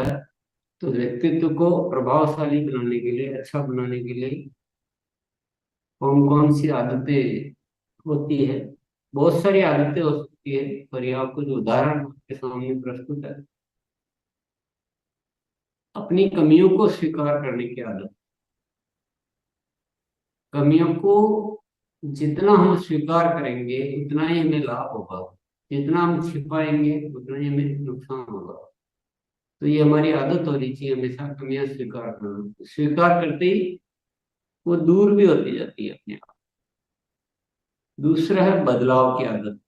है। तो व्यक्तित्व को प्रभावशाली बनाने के लिए, अच्छा बनाने के लिए कौन कौन सी आदतें होती है। बहुत सारी आदतें हो सकती है, पर ये आपको जो उदाहरण आपके सामने प्रस्तुत है, अपनी कमियों को स्वीकार करने की आदत। कमियों को जितना हम स्वीकार करेंगे उतना ही हमें लाभ होगा, जितना हम छिपाएंगे उतना ही हमें नुकसान होगा। तो ये हमारी आदत होनी चाहिए, हमेशा कमियां स्वीकार करना। स्वीकार करते ही वो दूर भी होती जाती है अपने आप। दूसरा है बदलाव की आदत।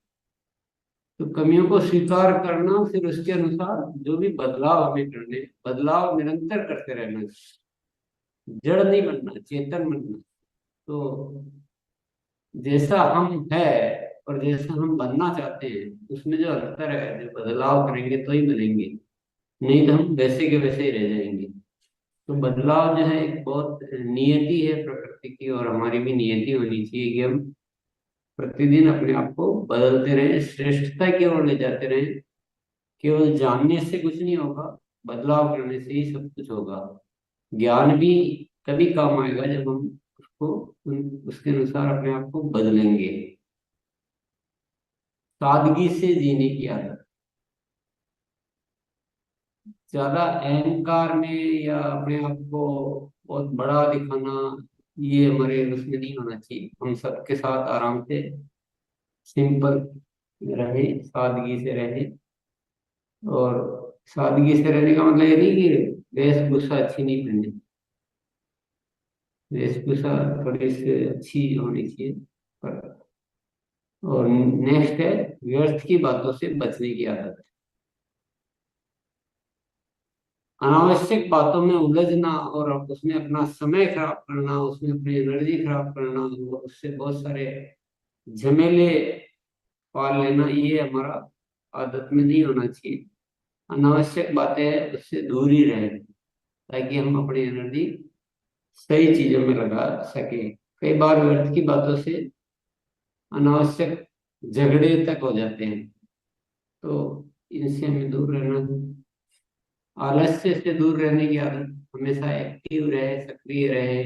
तो कमियों को स्वीकार करना, फिर उसके अनुसार जो भी बदलाव हमें करने, बदलाव निरंतर करते रहना, जड़ नहीं बनना, चेतन बनना। तो जैसा हम है और जैसा हम बनना चाहते हैं, उसमें जो अंतर है, जो बदलाव करेंगे तो ही बनेंगे, नहीं तो हम वैसे के वैसे ही रह जाएंगे। तो बदलाव जो है एक बहुत नियति है प्रकृति की, और हमारी भी नियति होनी चाहिए कि हम प्रतिदिन अपने आप को बदलते रहें, श्रेष्ठता की ओर ले जाते रहें। केवल जानने से कुछ नहीं होगा, बदलाव करने से ही सब कुछ होगा। ज्ञान भी तभी काम आएगा जब हम उसको उसके अनुसार अपने आप को बदलेंगे। सादगी से जीने की आदत। ज्यादा अहंकार में या अपने आप को बहुत बड़ा दिखाना, ये हमारे उसमें नहीं होना चाहिए। हम सबके साथ आराम से सिंपल रहे, सादगी से रहे। और सादगी से रहने का मतलब ये नहीं कि वेशभूषा अच्छी नहीं पहननी, वेशभूषा थोड़ी सी अच्छी होनी चाहिए। पर और नेक्स्ट है व्यर्थ की बातों से बचने की आदत। अनावश्यक बातों में उलझना और उसमें अपना समय खराब करना, उसमें अपनी एनर्जी खराब करना, और उससे बहुत सारे झमेले पाल लेना, ये हमारा आदत में नहीं होना चाहिए। अनावश्यक बातें हैं उससे दूर ही रहे, ताकि हम अपनी एनर्जी सही चीजों में लगा सके। कई बार व्यर्थ की बातों से अनावश्यक झगड़े तक हो जाते हैं, तो इनसे हमें दूर रहना है। आलस्य से दूर रहने की आदत। हमेशा एक्टिव रहे, सक्रिय रहे,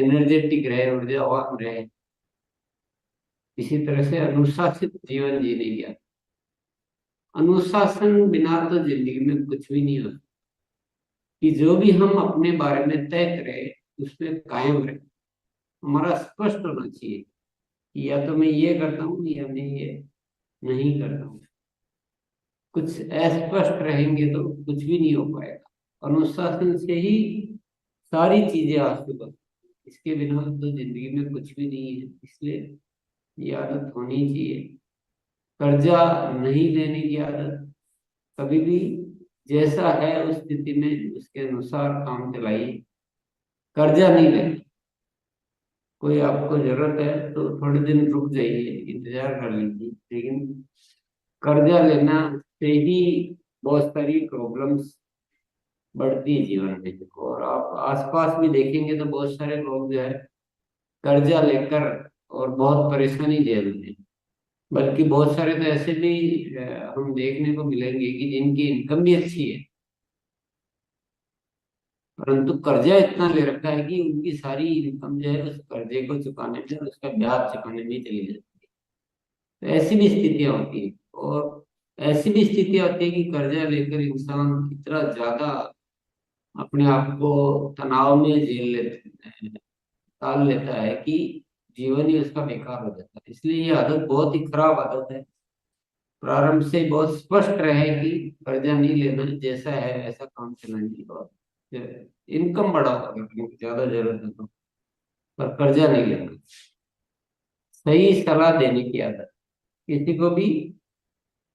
एनर्जेटिक रहे, ऊर्जावान रहे। इसी तरह से अनुशासित जीवन जीने की आदत। अनुशासन बिना तो जिंदगी में कुछ भी नहीं होता। कि जो भी हम अपने बारे में तय करें उसमें कायम रहे। हमारा स्पष्ट होना चाहिए कि या तो मैं ये करता हूँ या मैं ये नहीं करता हूँ। कुछ अस्पष्ट रहेंगे तो कुछ भी नहीं हो पाएगा। अनुशासन से ही सारी चीजें हासिल होती हैं। इसके बिना तो जिंदगी में कुछ भी नहीं है। इसलिए ये आदत होनी चाहिए। कर्जा नहीं लेने की आदत। कभी भी जैसा है उस स्थिति में उसके अनुसार काम चलाइए। कर्जा नहीं लेना। कोई आपको जरूरत है तो थोड़े दिन रुक जाइए, इंतजार कर लीजिए, लेकिन कर्जा लेना से ही बहुत सारी प्रॉब्लम्स बढ़ती है जीवन में। और आप आसपास भी देखेंगे तो बहुत सारे लोग जो है कर्जा लेकर और बहुत परेशानी झेल रहे हैं। बल्कि बहुत सारे तो ऐसे भी हम देखने को मिलेंगे कि जिनकी इनकम भी अच्छी है, परंतु कर्जा इतना ले रखा है कि उनकी सारी इनकम जो है उस कर्जे को चुकाने में और उसका ब्याज चुकाने में ही चली जाती है। तो ऐसी भी स्थितियां होती है। और ऐसी भी स्थितियां होती है कि कर्जा लेकर इंसान इतना ज्यादा अपने आप को तनाव में झेल लेते हैं, टाल लेता है कि जीवन ही उसका बेकार हो जाता है। इसलिए ये आदत बहुत ही खराब आदत है। प्रारंभ से ही बहुत स्पष्ट रहे कि कर्जा नहीं लेना, जैसा है ऐसा काम चलाएंगे। और इनकम बढ़ाओ अगर तुमको ज्यादा जरूरत है तो, पर कर्जा नहीं लेना। सही सलाह देने की आदत। किसी को भी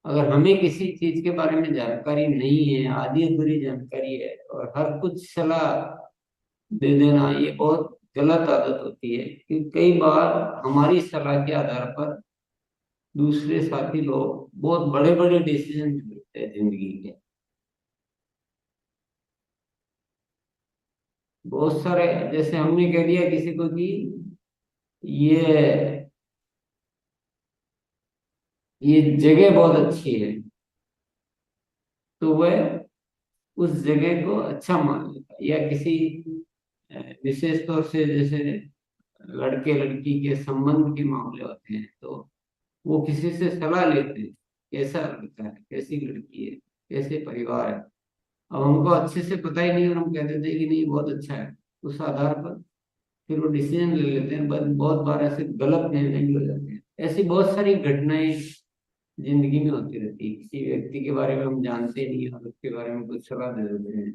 अगर हमें किसी चीज के बारे में जानकारी नहीं है, आधी अधूरी जानकारी है, और हर कुछ सलाह दे देना, ये बहुत गलत आदत होती है। कि कई बार हमारी सलाह के आधार पर दूसरे साथी लोग बहुत बड़े बड़े डिसीजन लेते हैं जिंदगी के। बहुत सारे, जैसे हमने कह दिया किसी को कि ये ये जगह बहुत अच्छी है, तो वह उस जगह को अच्छा मान लेता है। या किसी विशेष तौर से जैसे लड़के लड़की के संबंध के मामले होते हैं, तो वो किसी से सलाह लेते हैं, कैसा लड़का है, कैसी लड़की है, कैसे परिवार है। अब हमको अच्छे से पता ही नहीं और हम कह देते हैं कि नहीं बहुत अच्छा है, उस आधार पर फिर वो डिसीजन ले लेते हैं। बट बहुत बार ऐसे गलत निर्णय भी हो जाते हैं। ऐसी बहुत सारी घटनाएं जिंदगी में होती रहती है। किसी व्यक्ति के बारे में हम जानते नहीं और उसके बारे में कुछ सलाह दे देते हैं,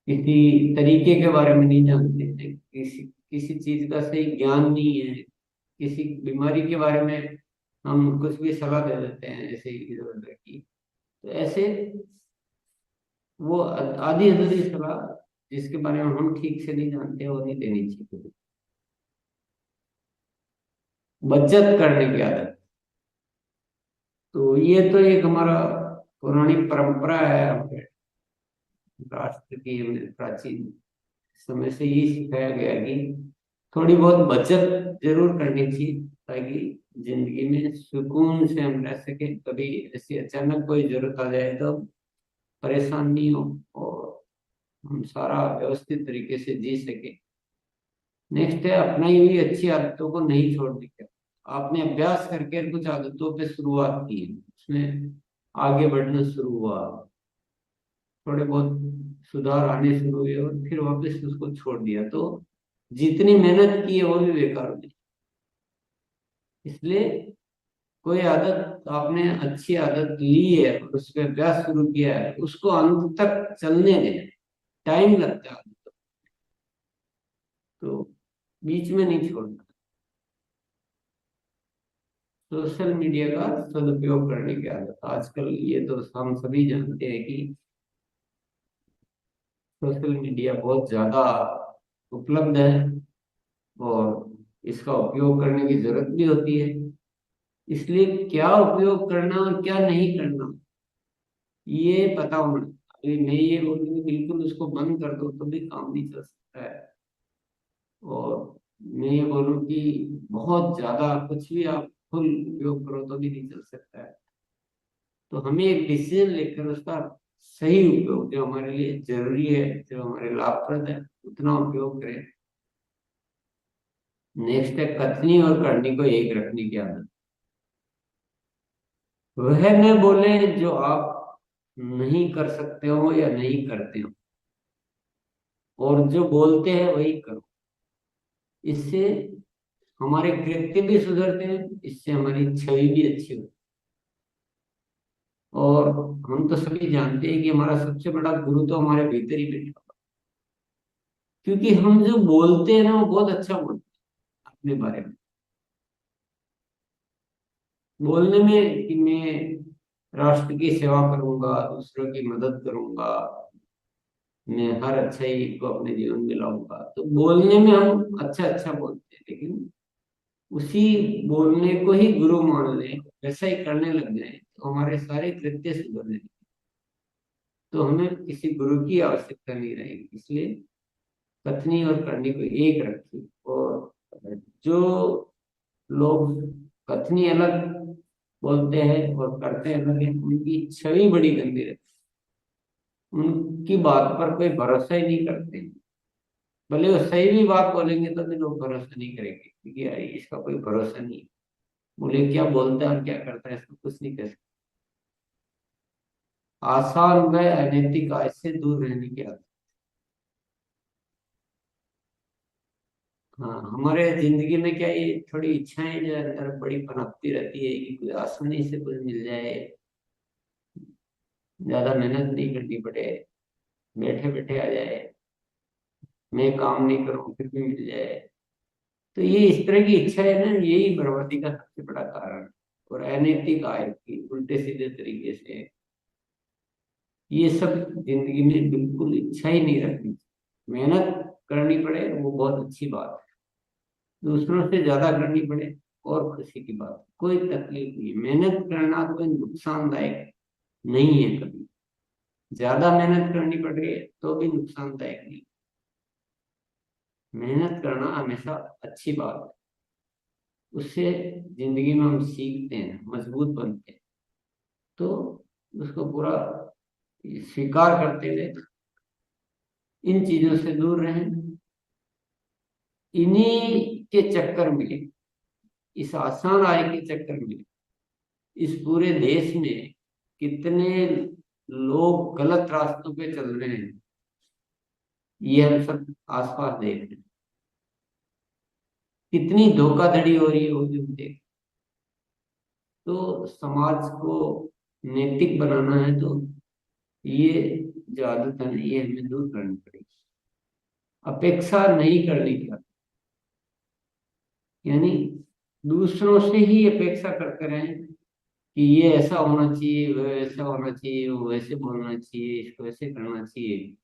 किसी तरीके के बारे में नहीं जानते हैं, किसी किसी चीज का सही ज्ञान नहीं है, किसी बीमारी के बारे में हम कुछ भी सलाह दे देते हैं ऐसे इधर उधर की। तो ऐसे वो आधी अधूरी सलाह जिसके बारे में हम ठीक से नहीं जानते वो नहीं देनी चाहिए। बचत करने की आदत, तो ये तो एक हमारा पौराणिक परंपरा है। हमारे राष्ट्र की हमने प्राचीन समय से ये सिखाया गया कि थोड़ी बहुत बचत जरूर करनी चाहिए, ताकि जिंदगी में सुकून से हम रह सके। कभी ऐसी अचानक कोई जरूरत आ जाए तो परेशान नहीं हो और हम सारा व्यवस्थित तरीके से जी सके। नेक्स्ट है, अपनाई हुई अच्छी आदतों को नहीं छोड़ने का। आपने अभ्यास करके कुछ आदतों पे शुरुआत की, उसमें आगे बढ़ना शुरू हुआ, थोड़े बहुत सुधार आने शुरू हुए और फिर वापस उसको छोड़ दिया, तो जितनी मेहनत की है वो भी बेकार हो गई। इसलिए कोई आदत आपने अच्छी आदत ली है और उस पर अभ्यास शुरू किया है, उसको अंत तक चलने दें। टाइम लगता है आदत, तो बीच में नहीं छोड़ना। सोशल मीडिया का सदुपयोग करने की आदत, आजकल ये तो हम सभी जानते हैं कि सोशल मीडिया बहुत ज्यादा उपलब्ध है और इसका उपयोग करने की जरूरत भी होती है। इसलिए क्या उपयोग करना और क्या नहीं करना ये पता होना। अभी मैं ये बोलूँ कि बिल्कुल उसको बंद कर दो तो भी काम नहीं चल सकता है, और मैं ये बोलूँ कि बहुत ज्यादा कुछ भी आप फुल उपयोग करो तो भी नहीं चल सकता है। तो हमें एक डिसीजन लेकर उसका सही उपयोग, जो हमारे लिए जरूरी है, जो हमारे लाभप्रद है, उतना उपयोग करें। नेक्स्ट है, कथनी और करनी को एक रखने की आदत। वह न बोले जो आप नहीं कर सकते हो या नहीं करते हो, और जो बोलते हैं वही करो। इससे हमारे कृत्य भी सुधरते हैं, इससे हमारी छवि भी अच्छी होती है। और हम तो सभी जानते हैं कि हमारा सबसे बड़ा गुरु तो हमारे भीतर ही बैठा हुआ है। क्योंकि हम जो बोलते हैं ना वो बहुत अच्छा बोलते हैं अपने बारे में। बोलने में कि मैं राष्ट्र की सेवा करूंगा, दूसरों की मदद करूंगा, मैं हर अच्छाई को अपने जीवन में लाऊंगा, तो बोलने में हम अच्छा अच्छा बोलते हैं। लेकिन उसी बोलने को ही गुरु मान लें, वैसा ही करने लग जाए, तो हमारे सारे कृत्य सुधर जाएंगे। तो हमें किसी गुरु की आवश्यकता नहीं रहेगी। इसलिए कथनी और करनी को एक रखिए। और जो लोग कथनी अलग बोलते हैं और करते अलग हैं, उनकी छवि बड़ी गंदी रहती है। उनकी बात पर कोई भरोसा ही नहीं करते। भले वो सही भी बात बोलेंगे तो भी लोग भरोसा नहीं करेंगे, क्योंकि यार इसका कोई भरोसा नहीं है। बोले क्या बोलता है और क्या करता है इसको कुछ नहीं कह सकते। आसान व अनैतिक आय से दूर रहने की आदत। हाँ, हमारे जिंदगी में क्या ये थोड़ी इच्छाएं जो अंदर बड़ी पनपती रहती है कि कोई आसानी से कुछ मिल जाए, ज्यादा मेहनत नहीं करनी पड़े, बैठे बैठे आ जाए, मैं काम नहीं करूं फिर भी मिल जाए। तो ये इस तरह की इच्छा है ना, यही बर्बादी का सबसे बड़ा कारण है। और अनैतिक आय की उल्टे सीधे तरीके से ये सब जिंदगी में बिल्कुल इच्छा ही नहीं रखनी। मेहनत करनी पड़े वो बहुत अच्छी बात है, दूसरों से ज्यादा करनी पड़े और खुशी की बात है। कोई तकलीफ नहीं, मेहनत करना कोई नुकसानदायक नहीं है कभी। ज्यादा मेहनत करनी पड़ रही है तो भी नुकसानदायक नहीं। मेहनत करना हमेशा अच्छी बात है, उससे जिंदगी में हम सीखते हैं, मजबूत बनते हैं। तो उसको पूरा स्वीकार करते हुए इन चीजों से दूर रहें। इन्हीं के चक्कर में, इस आसान आय के चक्कर में इस पूरे देश में कितने लोग गलत रास्तों पे चल रहे हैं, ये हम सब आसपास देख रहे हैं। कितनी धोखाधड़ी हो रही है वो भी हम देख। तो समाज को नैतिक बनाना है तो ये जो आदत है ना, ये हमें दूर करनी पड़ेगी। अपेक्षा नहीं करने की आदत, यानी दूसरों से ही अपेक्षा करते रहें कि ये ऐसा होना चाहिए, वह ऐसा होना चाहिए, वो वैसे बोलना चाहिए, इसको ऐसे करना चाहिए।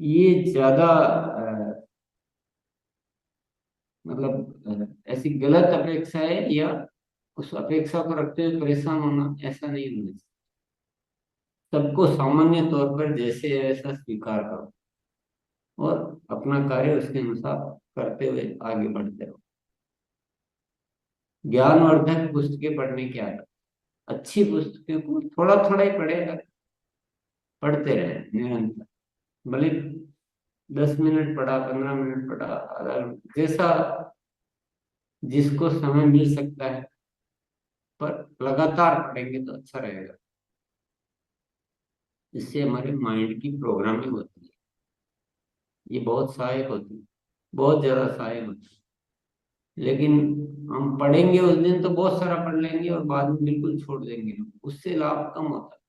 ये ज्यादा मतलब ऐसी गलत अपेक्षा है, या उस अपेक्षा को रखते हुए परेशान होना, ऐसा नहीं होना चाहिए। सबको सामान्य तौर पर जैसे है वैसा स्वीकार करो और अपना कार्य उसके अनुसार करते हुए आगे बढ़ते रहो। ज्ञानवर्धक पुस्तकें पढ़ने की आदत, अच्छी पुस्तकों को थोड़ा थोड़ा ही पढ़ेगा, पढ़ते रहे निरंतर। भले 10 मिनट पढ़ा, 15 मिनट पढ़ा, आधा घंटा, जैसा जिसको समय मिल सकता है, पर लगातार पढ़ेंगे तो अच्छा रहेगा। इससे हमारे माइंड की प्रोग्रामिंग होती है, ये बहुत सहायक होती है, बहुत ज्यादा सहायक होती है। लेकिन हम पढ़ेंगे उस दिन तो बहुत सारा पढ़ लेंगे और बाद में बिल्कुल छोड़ देंगे, उससे लाभ कम होता है।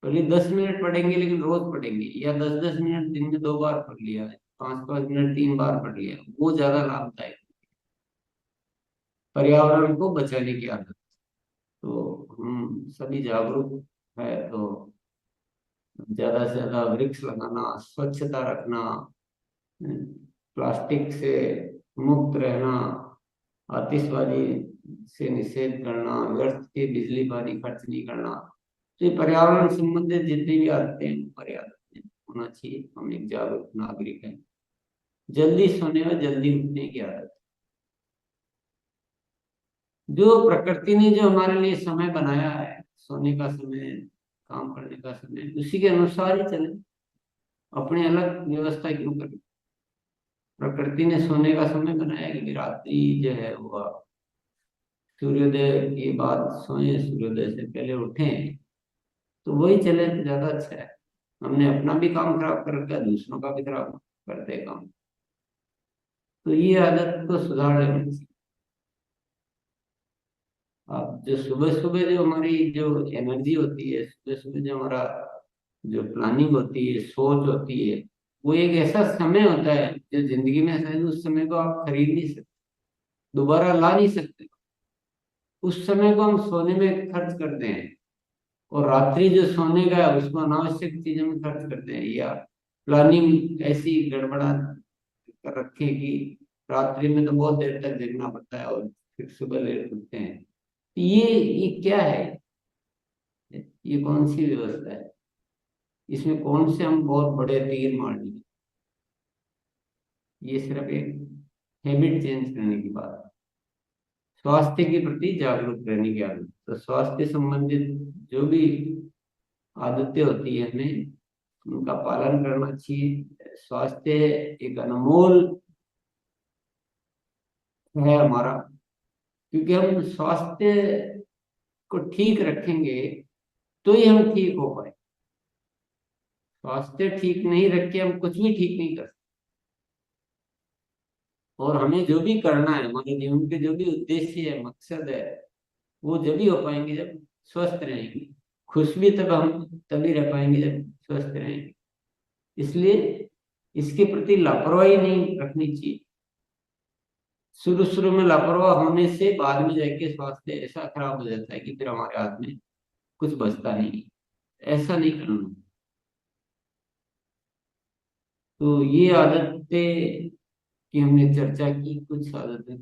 पहले 10 मिनट पढ़ेंगे लेकिन रोज पढ़ेंगे, या 10-10 मिनट दिन में 2 बार पढ़ लिया, 5-5 मिनट 3 बार पढ़ लिया, वो ज्यादा लाभदायक। पर्यावरण को बचाने की आदत, तो हम सभी जागरूक है तो ज्यादा से ज्यादा वृक्ष लगाना, स्वच्छता रखना, प्लास्टिक से मुक्त रहना, आतिशबाजी से निषेध करना, व्यर्थ के बिजली पानी खर्च नहीं करना। तो ये पर्यावरण संबंधित जितनी भी आदतें हैं, पर्यावरण होना चाहिए। हम एक जागरूक नागरिक हैं। जल्दी सोने और जल्दी उठने की आदत, जो प्रकृति ने जो हमारे लिए समय बनाया है, सोने का समय, काम करने का समय, उसी के अनुसार ही चले। अपने अलग व्यवस्था क्यों करें? प्रकृति ने सोने का समय बनाया कि रात्रि जो है वो सूर्योदय के बाद सोए, सूर्योदय से पहले उठें, तो वही चले तो ज्यादा अच्छा है। हमने अपना भी काम खराब कर रखा है, दूसरों का भी खराब करते हैं काम। तो ये आदत को सुधार लेना चाहिए। अब जो सुबह सुबह जो हमारी जो एनर्जी होती है, सुबह सुबह जो हमारा जो प्लानिंग होती है, सोच होती है, वो एक ऐसा समय होता है जो जिंदगी में शायद उस समय को आप खरीद नहीं सकते, दोबारा ला नहीं सकते। उस समय को हम सोने में खर्च करते हैं, और रात्रि जो सोने का है उसको अनावश्यक चीजों में खर्च करते हैं, या प्लानिंग ऐसी गड़बड़ा कर रखे कि रात्रि में तो बहुत देर तक जगना पड़ता है और फिर सुबह लेट उठते हैं। ये क्या है? ये कौन सी व्यवस्था है? इसमें कौन से हम बहुत बड़े तीर मार दिए? ये सिर्फ एक हैबिट चेंज करने की बात है। स्वास्थ्य के प्रति जागरूक रहने की आदत, तो स्वास्थ्य संबंधित जो भी आदतें होती है हमें उनका पालन करना चाहिए। स्वास्थ्य एक अनमोल है हमारा, क्योंकि हम स्वास्थ्य को ठीक रखेंगे तो ही हम ठीक हो पाए। स्वास्थ्य ठीक नहीं रख के हम कुछ भी ठीक नहीं कर सकते। और हमें जो भी करना है, हमारे जीवन के जो भी उद्देश्य है, मकसद है, वो जब ही हो पाएंगे जब स्वस्थ रहेंगे। खुश भी तब हम तभी रह पाएंगे जब स्वस्थ रहेंगे। इसलिए इसके प्रति लापरवाही नहीं रखनी चाहिए। शुरू शुरू में लापरवाह होने से बाद में जाके स्वास्थ्य ऐसा खराब हो जाता है कि फिर हमारे हाथ में कुछ बचता नहीं। ऐसा नहीं करना। तो ये आदतें की हमने चर्चा की, कुछ आदतें।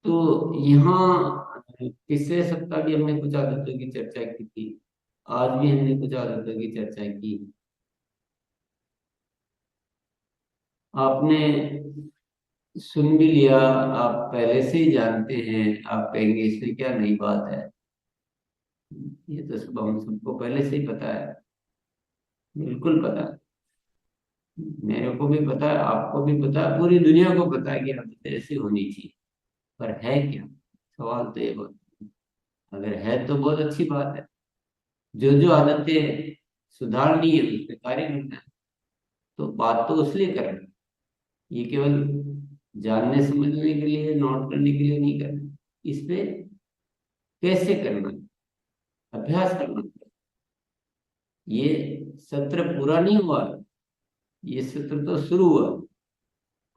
तो यहाँ पिछले सप्ताह भी हमने कुछ आदतों की चर्चा की थी, आज भी हमने कुछ आदतों की चर्चा की। आपने सुन भी लिया, आप पहले से ही जानते हैं, आप कहेंगे इसमें क्या नई बात है। ये तो सब हम सबको पहले से ही पता है, बिल्कुल पता है। मेरे को भी पता है, आपको भी पता है, पूरी दुनिया को पता है कि आदतें ऐसी होनी चाहिए। पर है क्या? सवाल तो ये बहुत, अगर है तो बहुत अच्छी बात है। जो जो आदतें सुधारनी है उस पर कार्य करना है। तो बात तो उसलिए कर रहे हैं, ये केवल जानने समझने के लिए, नोट करने के लिए नहीं करना। इस पे कैसे करना है, अभ्यास करना है। ये सत्र पूरा नहीं हुआ, ये सत्र तो शुरू हुआ।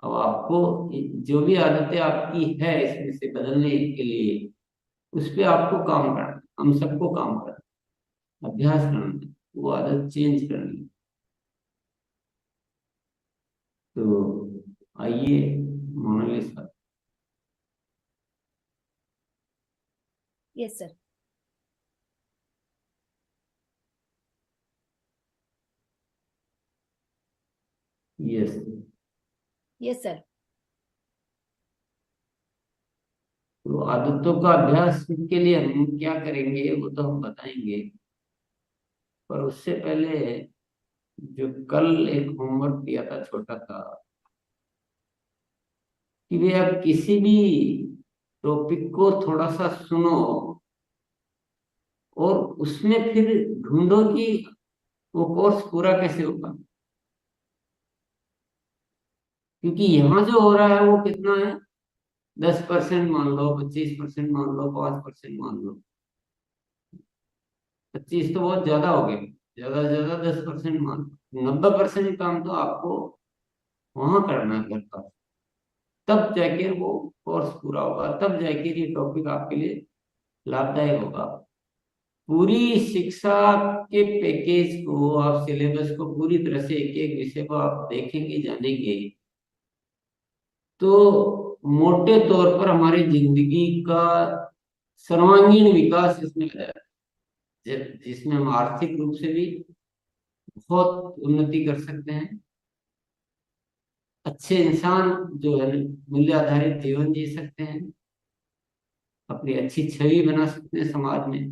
अब आपको जो भी आदतें आपकी है इसमें से बदलने के लिए, उस पे आपको काम करना है। हम सबको काम करना है, अभ्यास करना है, वो आदत चेंज करनी है। तो आइए Monalisa. Yes sir. Yes. Yes sir. तो आदतों का अभ्यास के लिए हम क्या करेंगे वो तो हम बताएंगे। पर उससे पहले, जो कल एक होमवर्क दिया था छोटा सा, कि वे आप किसी भी टॉपिक को थोड़ा सा सुनो और उसमें फिर ढूंढो कि वो कोर्स पूरा कैसे होगा। क्योंकि यहाँ जो हो रहा है वो कितना है, 10% मान लो, 25% मान लो, 5% मान लो। 25 तो बहुत ज्यादा हो गए, ज्यादा से ज्यादा 10% मान लो। 90% काम तो आपको वहां करना है, घर का। तब जाके वो कोर्स पूरा होगा, तब जाके ये टॉपिक आपके लिए लाभदायक होगा। पूरी शिक्षा के पैकेज को, आप सिलेबस को पूरी तरह से एक एक विषय को आप देखेंगे, जानेंगे, तो मोटे तौर पर हमारी जिंदगी का सर्वांगीण विकास इसमें है। जिसमें हम आर्थिक रूप से भी बहुत उन्नति कर सकते हैं। अच्छे इंसान जो है, मूल्य आधारित जीवन जी सकते हैं। अपनी अच्छी छवि बना सकते हैं समाज में।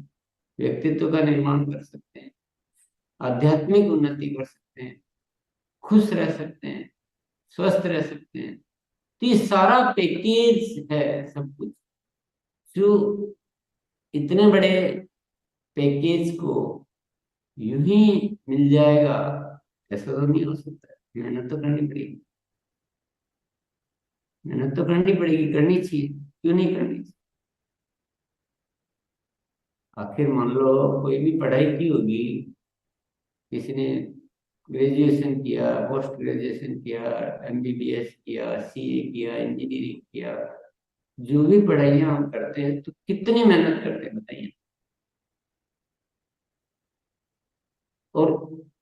व्यक्तित्व का निर्माण कर सकते हैं। आध्यात्मिक उन्नति कर सकते हैं। खुश रह सकते हैं। स्वस्थ रह सकते हैं। तो ये सारा पैकेज है, सब कुछ जो, इतने बड़े पैकेज को यूं ही मिल जाएगा, ऐसा तो नहीं हो सकता है। मेहनत तो करनी पड़ेगी। मेहनत तो करनी पड़ेगी, करनी चाहिए, क्यों नहीं करनी चाहिए। आखिर मान लो कोई भी पढ़ाई की होगी, किसी ने ग्रेजुएशन किया, पोस्ट ग्रेजुएशन किया, एमबीबीएस किया, सीए किया, इंजीनियरिंग किया, जो भी पढ़ाइयाँ हम करते हैं तो कितनी मेहनत करते हैं बताइए। और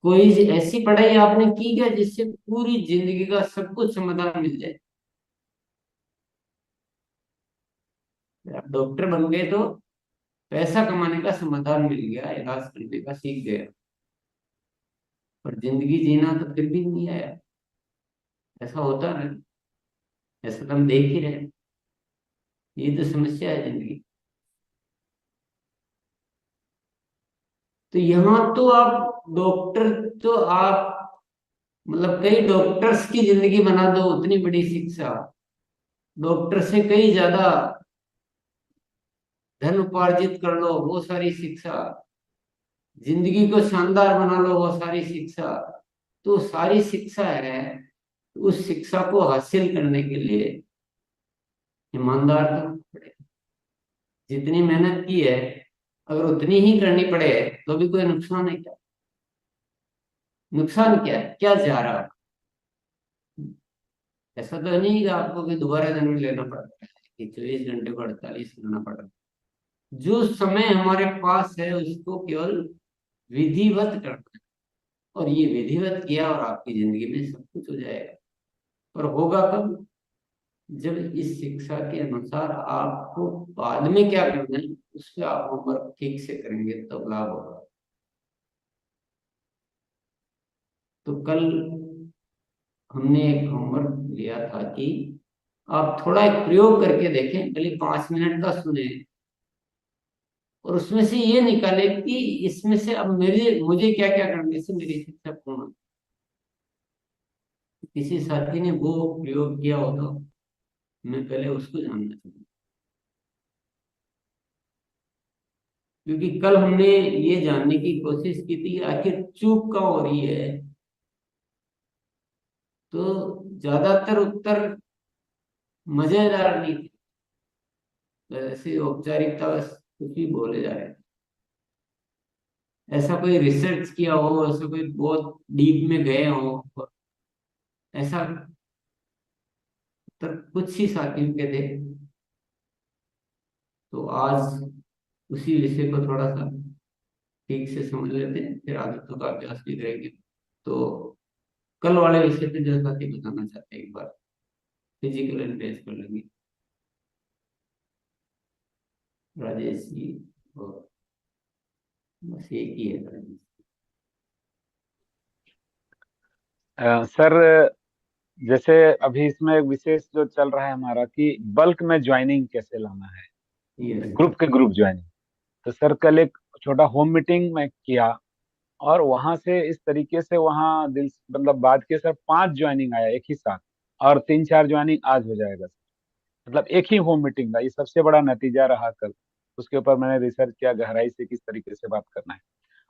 कोई ऐसी पढ़ाई आपने की क्या जिससे पूरी जिंदगी का सब कुछ समाधान मिल जाए? आप डॉक्टर बन गए तो पैसा कमाने का समाधान मिल गया, इलाज करने का सीख गया। पर जिंदगी जीना तो फिर भी नहीं आया। ऐसा होता है, ऐसा तो हम देख ही रहे हैं। ये तो समस्या है जिंदगी। तो यहाँ तो आप डॉक्टर, तो आप मतलब कई डॉक्टर्स की जिंदगी बना दो, उतनी बड़ी शिक्षा। डॉक्टर से कई ज्यादा धन उपार्जित कर लो, वो सारी शिक्षा। जिंदगी को शानदार बना लो, वो सारी शिक्षा। तो सारी शिक्षा है। उस शिक्षा को हासिल करने के लिए ईमानदार तो होना पड़ेगा। जितनी मेहनत की है, अगर उतनी ही करनी पड़े तो भी कोई नुकसान है क्या? नुकसान क्या है, क्या जा रहा है? ऐसा तो नहीं कि आपको कि दोबारा जन्म लेना पड़ता है, कि 24 घंटे को 48 करना पड़ रहा है। जो समय हमारे पास है उसको केवल विधिवत करना है। और ये विधिवत किया और आपकी जिंदगी में सब कुछ हो जाएगा। पर होगा कब? जब इस शिक्षा के अनुसार आपको बाद में क्या करना है उस पर आप होमवर्क ठीक से करेंगे तब लाभ होगा। तो कल हमने एक होमवर्क लिया था कि आप थोड़ा एक प्रयोग करके देखें, भले 5 मिनट का सुने, और उसमें से ये निकाले कि इसमें से अब मेरे मुझे क्या क्या करने से मेरी शिक्षा पूर्ण हो। किसी साथी ने वो प्रयोग किया होगा, मैं पहले उसको जानना चाहूंगा। क्योंकि कल हमने ये जानने की कोशिश की थी कि आखिर चूक कहाँ हो रही है, तो ज्यादातर उत्तर मजेदार नहीं थे, ऐसे औपचारिकता बस कुछ भी बोले जा रहे थे। ऐसा कोई रिसर्च किया हो, ऐसा कोई बहुत डीप में गए हो, ऐसा उत्तर कुछ ही साथियों के थे। तो आज उसी विषय को थोड़ा सा ठीक से समझ लेते हैं, फिर आदतों का अभ्यास भी करेंगे। तो कल वाले विषय पे जो साथी बताना चाहते हैं, एक बार फिजिकल एनालाइज कर लेंगे, राजेश जी। और बस एक ही है राजेश। सर, जैसे अभी इसमें एक विशेष जो चल रहा है हमारा कि बल्क में ज्वाइनिंग कैसे लाना है, यस। ग्रुप के ग्रुप ज्वाइनिंग। तो सर कल एक छोटा होम मीटिंग में किया, और वहां से इस तरीके से वहां दिल मतलब बात के सर 5 ज्वाइनिंग आया एक ही साथ, और 3-4 ज्वाइनिंग आज हो जाएगा। मतलब एक ही होम मीटिंग का ये सबसे बड़ा नतीजा रहा कल। उसके ऊपर मैंने रिसर्च किया गहराई से किस तरीके से बात करना है।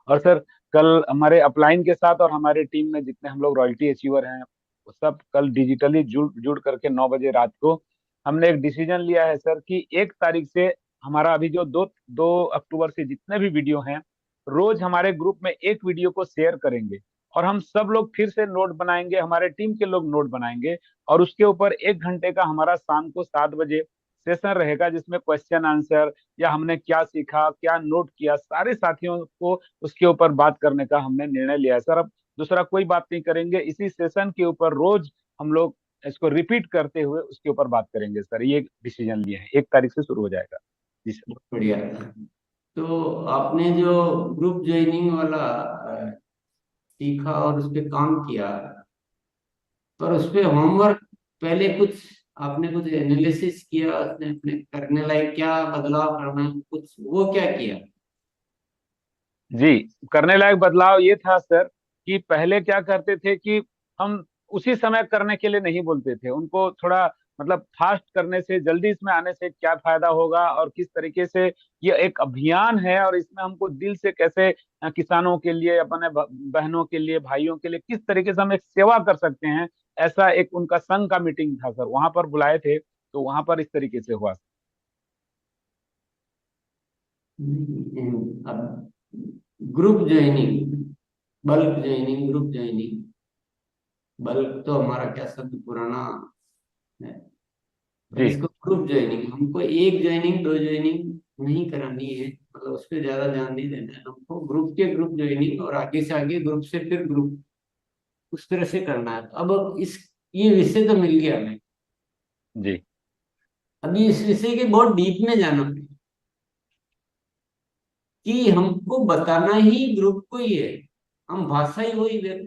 और सर कल हमारे अपलाइन के साथ और हमारे टीम में जितने हम लोग रॉयल्टी अचीवर हैं, वो सब कल डिजिटली जुड़ जुड़ करके 9 बजे रात को हमने एक डिसीजन लिया है सर कि 1 तारीख से हमारा अभी जो 2 अक्टूबर से जितने भी वीडियो हैं, रोज हमारे ग्रुप में एक वीडियो को शेयर करेंगे। और हम सब लोग फिर से नोट बनाएंगे, हमारे टीम के लोग नोट बनाएंगे। और उसके ऊपर 1 घंटे का हमारा शाम को 7 बजे सेशन रहेगा, जिसमें क्वेश्चन आंसर या हमने क्या सीखा क्या नोट किया सारे साथियों को उसके ऊपर बात करने का हमने निर्णय लिया है सर। अब दूसरा कोई बात नहीं करेंगे, इसी सेशन के ऊपर रोज हम लोग इसको रिपीट करते हुए उसके ऊपर बात करेंगे सर। ये डिसीजन लिए हैं, 1 तारीख से शुरू हो जाएगा। जी सर। बहुत बढ़िया। तो आपने जो ग्रुप ज्वाइनिंग वाला सीखा और उस पर काम किया, पर उस पे होमवर्क पहले कुछ आपने कुछ एनालिसिस किया, उसने अपने करने लायक क्या बदलाव करना है, कुछ वो क्या किया? जी, करने लायक बदलाव ये था सर कि पहले क्या करते थे कि हम उसी समय करने के लिए नहीं बोलते थे उनको, थोड़ा मतलब फास्ट करने से जल्दी इसमें आने से क्या फायदा होगा और किस तरीके से ये एक अभियान है, और इसमें हमको दिल से कैसे किसानों के लिए अपने बहनों के लिए भाइयों के लिए किस तरीके से हम एक सेवा कर सकते हैं। ऐसा एक उनका संघ का मीटिंग था सर, वहां पर बुलाए थे, तो वहां पर इस तरीके से हुआ। अब group joining, bulk joining, group joining. Bulk तो हमारा क्या शब्द पुराना है, पर जी इसको ग्रुप ज्वाइनिंग, हमको एक ज्वाइनिंग दो ज्वाइनिंग नहीं करानी है, मतलब उस पर ज्यादा ध्यान नहीं देना है हमको। ग्रुप के ग्रुप ज्वाइनिंग और आगे से आगे, ग्रुप से फिर ग्रुप, उस तरह से करना है। अब इस ये विषय तो मिल गया हमें, जी अभी इस विषय के बहुत डीप में जाना पड़ेगा कि हमको बताना ही ग्रुप को ही है। हम भाषा ही वही दे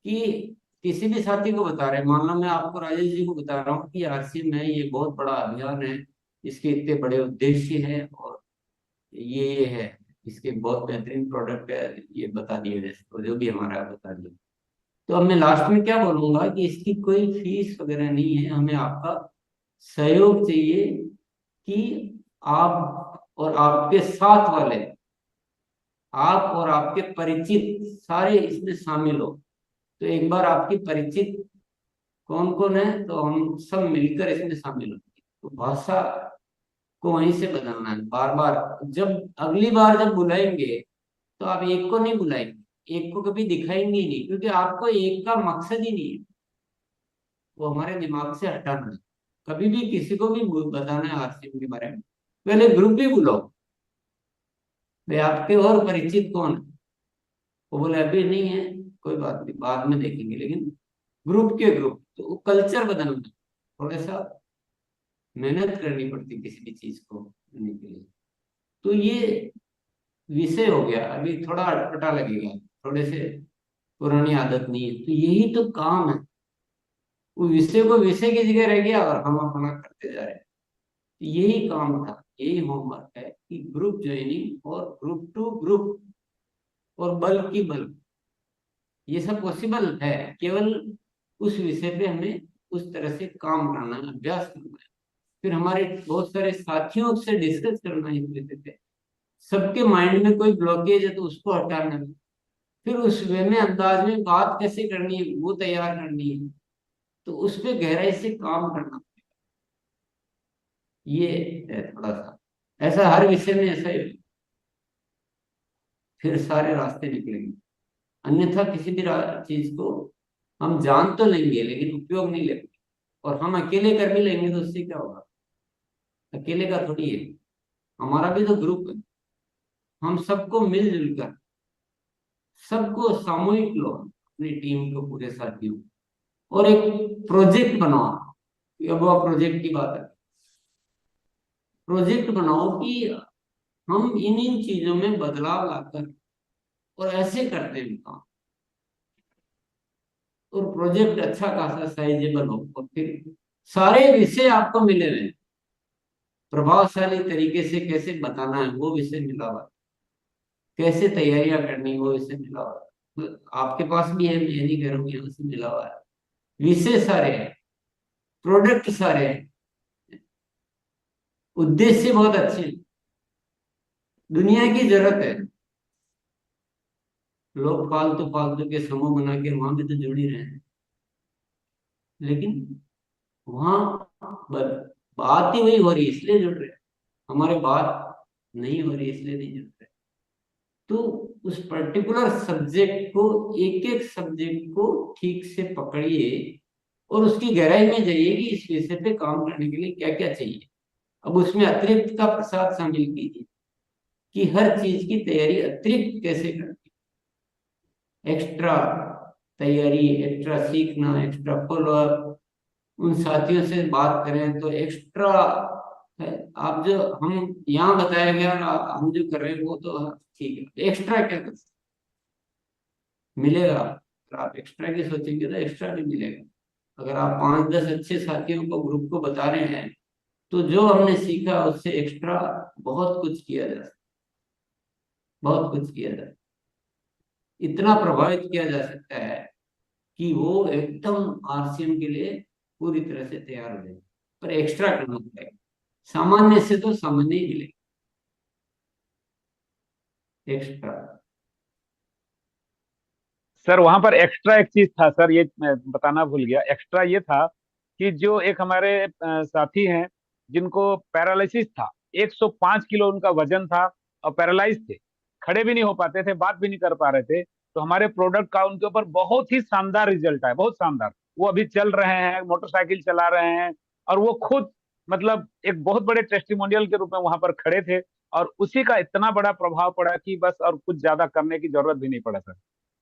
कि किसी भी साथी को बता रहे हैं, मान लो मैं आपको राजेश जी को बता रहा हूँ कि आरसी में ये बहुत बड़ा अभियान है, इसके इतने बड़े उद्देश्य हैं, और ये है, इसके बहुत बेहतरीन प्रोडक्ट है, ये बता दिए जैसे, तो जो भी हमारा है बता दिया। तो अब मैं लास्ट में क्या बोलूंगा कि इसकी कोई फीस वगैरह नहीं है, हमें आपका सहयोग चाहिए कि आप और आपके साथ वाले, आप और आपके परिचित सारे इसमें शामिल हो। तो एक बार आपकी परिचित कौन कौन है, तो हम सब मिलकर इसमें शामिल होंगे। तो भाषा को वहीं से बदलना है बार बार। जब अगली बार जब बुलाएंगे, तो आप एक को नहीं बुलाएंगे, एक को कभी दिखाएंगे ही नहीं, क्योंकि आपको एक का मकसद ही नहीं है, वो हमारे दिमाग से हटाना है। कभी भी किसी को भी बताना है आरसीएम के बारे में, पहले ग्रुप ही बुलाओ, वे आपके और परिचित कौन है। वो बोले अभी नहीं है, कोई बात नहीं, बाद में देखेंगे, लेकिन ग्रुप के ग्रुप, तो वो कल्चर बदलना, थोड़ा सा मेहनत करनी पड़ती किसी भी चीज को करने के लिए। तो ये विषय हो गया, अभी थोड़ा अटपटा लगेगा, थोड़े से पुरानी आदत नहीं है, तो यही तो काम है। वो विषय को विषय की जगह रह गया और हम अपना करते जा रहे हैं। तो यही काम था, यही होमवर्क है कि ग्रुप ज्वाइनिंग और ग्रुप टू ग्रुप और बल्क की बल्क, ये सब पॉसिबल है। केवल उस विषय पे हमें उस तरह से काम करना है, अभ्यास करना है। फिर हमारे बहुत सारे साथियों से डिस्कस करना इस विषय पे। सबके माइंड में कोई ब्लॉकेज है तो उसको हटाना है। फिर उस वे में अंदाज में बात कैसे करनी है वो तैयार करनी है। तो उस पे गहराई से काम करना, ये है थोड़ा सा। ऐसा हर विषय में ऐसा ही होगा। फिर सारे रास्ते निकलेंगे। अन्यथा किसी भी चीज को हम जान तो लेंगे लेकिन उपयोग नहीं लेंगे। और हम अकेले कर भी लेंगे तो उससे क्या होगा? अकेले का थोड़ी है, हमारा भी तो ग्रुप है। हम सबको मिलजुल कर, सबको सामूहिक लो, अपनी टीम को, पूरे साथियों को, और एक प्रोजेक्ट बनाओ। अब वो प्रोजेक्ट की बात है। प्रोजेक्ट बनाओ कि हम इन इन चीजों में बदलाव लाकर और ऐसे करते हैं काम। और प्रोजेक्ट अच्छा खासा साइजेबल हो, और फिर सारे विषय आपको मिले हुए हैं। प्रभावशाली तरीके से कैसे बताना है वो विषय मिला हुआ है। कैसे तैयारियां करनी वो विषय मिला हुआ है। तो आपके पास भी है, मैं ये नहीं कह रहा हूँ, यहाँ से मिला हुआ है। विषय सारे हैं, प्रोडक्ट सारे हैं, उद्देश्य बहुत अच्छे हैं। दुनिया की जरूरत है। लोग फालतू फालतू के समूह बना के वहां भी तो जुड़ ही रहे हैं, लेकिन वहां बात ही वही हो रही है इसलिए जुड़ रहे हैं। हमारे बात नहीं हो रही इसलिए नहीं जुड़ रहे। तो उस पर्टिकुलर सब्जेक्ट को, एक एक सब्जेक्ट को ठीक से पकड़िए और उसकी गहराई में जाइए कि इस विषय पे काम करने के लिए क्या क्या चाहिए। अब उसमें अतिरिक्त का प्रसाद शामिल कीजिए कि हर चीज की तैयारी अतिरिक्त कैसे करनी। एक्स्ट्रा तैयारी, एक्स्ट्रा सीखना, एक्स्ट्रा फॉलोअप, उन साथियों से बात करें तो एक्स्ट्रा है। आप जो हम यहाँ बताया गया और हम जो कर रहे हैं वो तो ठीक है। एक्स्ट्रा क्या कर सकते मिलेगा? अगर आप एक्स्ट्रा की सोचेंगे तो एक्स्ट्रा भी मिलेगा। अगर आप 5-10 अच्छे साथियों को, ग्रुप को बता रहे हैं, तो जो हमने सीखा उससे एक्स्ट्रा बहुत कुछ किया जा सकता, बहुत कुछ किया जा सकता। इतना प्रभावित किया जा सकता है कि वो एकदम आरसीएम के लिए पूरी तरह से तैयार हो जाए। पर एक्स्ट्रा करना पड़ेगा, सामान्य से तो सामान्य ही मिलेगा। एक्स्ट्रा। सर वहां पर एक्स्ट्रा एक चीज था सर, ये मैं बताना भूल गया। एक्स्ट्रा ये था कि जो एक हमारे साथी हैं जिनको पैरालिसिस था, 105 किलो उनका वजन था और पैरालाइज थे, खड़े भी नहीं हो पाते थे, बात भी नहीं कर पा रहे थे। तो हमारे प्रोडक्ट का उनके ऊपर बहुत ही शानदार रिजल्ट आया, बहुत शानदार। वो अभी चल रहे हैं, मोटरसाइकिल चला रहे हैं, और वो खुद मतलब एक बहुत बड़े टेस्टिमोनियल के रूप में वहां पर खड़े थे। और उसी का इतना बड़ा प्रभाव पड़ा कि बस और कुछ ज्यादा करने की जरूरत भी नहीं पड़ा सर।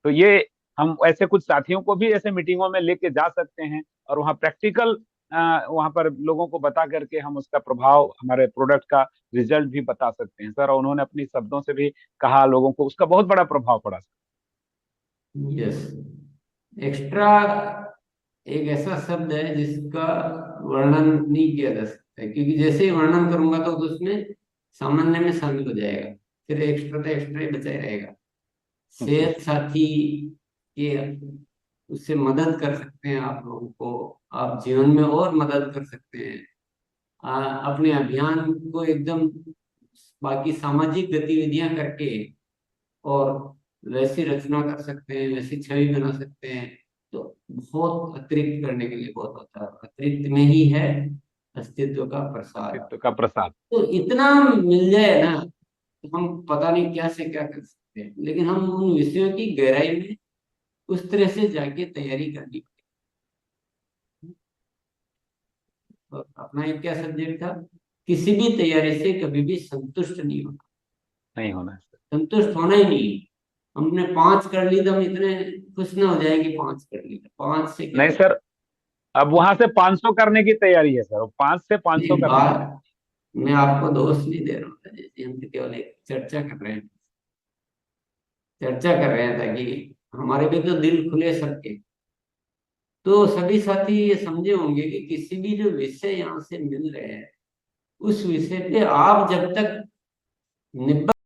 तो ये हम ऐसे कुछ साथियों को भी ऐसे मीटिंगों में लेके जा सकते हैं, और वहाँ प्रैक्टिकल वहाँ पर लोगों को बता करके हम उसका प्रभाव, हमारे प्रोडक्ट का रिजल्ट भी बता सकते हैं सर। और उन्होंने अपनी शब्दों से भी कहा, लोगों को उसका बहुत बड़ा प्रभाव पड़ा सर। यस। एक्स्ट्रा एक ऐसा शब्द है जिसका वर्णन नहीं किया जा सकता है, क्योंकि जैसे ही वर्णन करूंगा तो उसमें सामान्य में शामिल हो जाएगा। फिर एक्स्ट्रा तो एक्स्ट्रा ही बचा ही रहेगा। जी सेहत साथी के, उससे मदद कर सकते हैं आप लोगों को, आप जीवन में और मदद कर सकते हैं। अपने अभियान को एकदम बाकी सामाजिक गतिविधियां करके और वैसी रचना कर सकते हैं, वैसी छवि बना सकते हैं। तो बहुत अतिरिक्त करने के लिए बहुत होता है। अतिरिक्त में ही है अस्तित्व का प्रसाद। अस्तित्व का प्रसाद। तो इतना मिल जाए ना, तो हम पता नहीं क्या से क्या कर सकते हैं। लेकिन हम उन विषयों की गहराई में उस तरह से जाके तैयारी करनी पड़ेगी। और अपना एक क्या सब्जेक्ट था, किसी भी तैयारी से कभी भी संतुष्ट नहीं होना। नहीं होना है सर। संतुष्ट होना ही नहीं। हमने 5 कर ली तो हम इतने खुश ना हो जाएंगे, 5 कर ली तो 5 से क्या नहीं होगा? सर, अब वहां से 500 करने की तैयारी है सर, 5 से 500 नहीं, करने की। बात, मैं आपको दोष नहीं दे रहा हूँ, जैसे हम तो केवल एक चर्चा कर रहे हैं। चर्चा कर रहे हैं ताकि हमारे भी तो दिल खुले सबके। तो सभी साथी ये समझे होंगे कि किसी भी जो विषय यहाँ से मिल रहे हैं, उस विषय पे आप जब तक निबंध